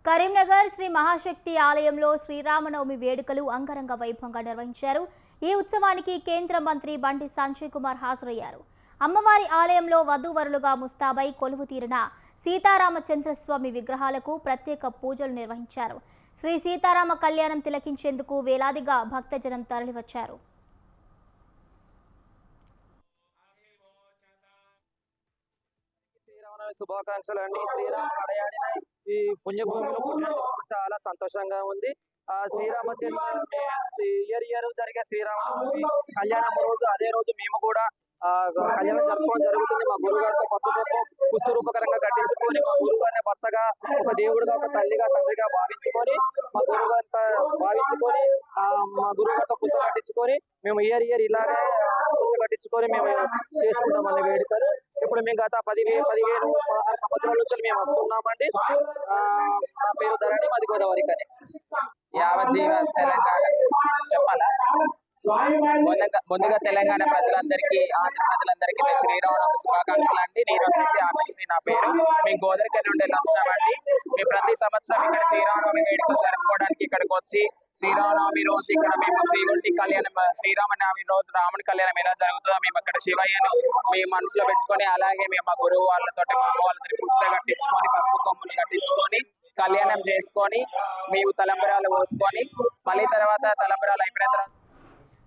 కరీంనగర్ శ్రీ మహాశక్తి ఆలయంలో శ్రీరామనవమి వేడుకలు అంగరంగ వైభవంగా నిర్వహించారు. ఈ ఉత్సవానికి కేంద్ర మంత్రి బండి సంజయ్ కుమార్ హాజరయ్యారు. అమ్మవారి ఆలయంలో వధూవరులుగా ముస్తాబై కొలువు తీరిన సీతారామచంద్రస్వామి విగ్రహాలకు ప్రత్యేక పూజలు నిర్వహించారు. శ్రీ సీతారామ కళ్యాణం తిలకించేందుకు వేలాదిగా భక్తజనం తరలివచ్చారు. శుభాకాంక్షలు అండి. శ్రీరామ నడయాడిన ఈ పుణ్యభూమిలో పుట్టినందుకు చాలా సంతోషంగా ఉంది. శ్రీరామచంద్ర ఇయర్ జరిగే శ్రీరామనవమి కళ్యాణం రోజు అదే రోజు మేము కూడా కళ్యాణం జరుపుకోవడం జరుగుతుంది. మా గురుగారితో పసుపు పుష్పరూపకరంగా కట్టించుకొని మా గురుగారిని భర్తగా ఒక దేవుడుగా ఒక తల్లిగా తండ్రిగా భావించుకొని మా గురుగారితో పుష్ప కట్టించుకొని మేము ఇయర్ ఇలాగే పుష్ప కట్టించుకొని మేము చేసుకుంటామండి వేడుకలు. ఇప్పుడు మేము గత 15-16 సంవత్సరాల నుంచి మేము వస్తున్నామండి. నా పేరు ధరణి, మాది గోదావరి కానీ. యావజ్జీవ తెలంగాణ చెప్పాలా? ముందుగా తెలంగాణ ప్రజలందరికీ, ఆంధ్ర ప్రజలందరికీ శ్రీరామనవమి శుభాకాంక్షలు అండి. నేను వచ్చేసి ఆమెశ్రీ నా పేరు. మేము గోదావరి నుండి వచ్చినామండి. మేము ప్రతి సంవత్సరం ఇక్కడ శ్రీరామనవమి వేడుకలు జరుపుకోవడానికి ఇక్కడికి వచ్చి శ్రీరామనవమి రోజు ఇక్కడ మేము శ్రీవుడి కళ్యాణం, శ్రీరామనవమి రోజు రాముడి కళ్యాణం ఎలా జరుగుతుందో మేము అక్కడ శివయ్యను మేము మనసులో పెట్టుకొని, అలాగే మేము మా గురువు వాళ్ళతో మా అమ్మ వాళ్ళతో పుస్తకం కట్టించుకొని పసుపు కొమ్ములు కట్టించుకొని కళ్యాణం చేసుకొని మేము తలంబరాలు పోసుకొని మళ్ళీ తర్వాత తలంబరాలు అయిపోయిన తర్వాత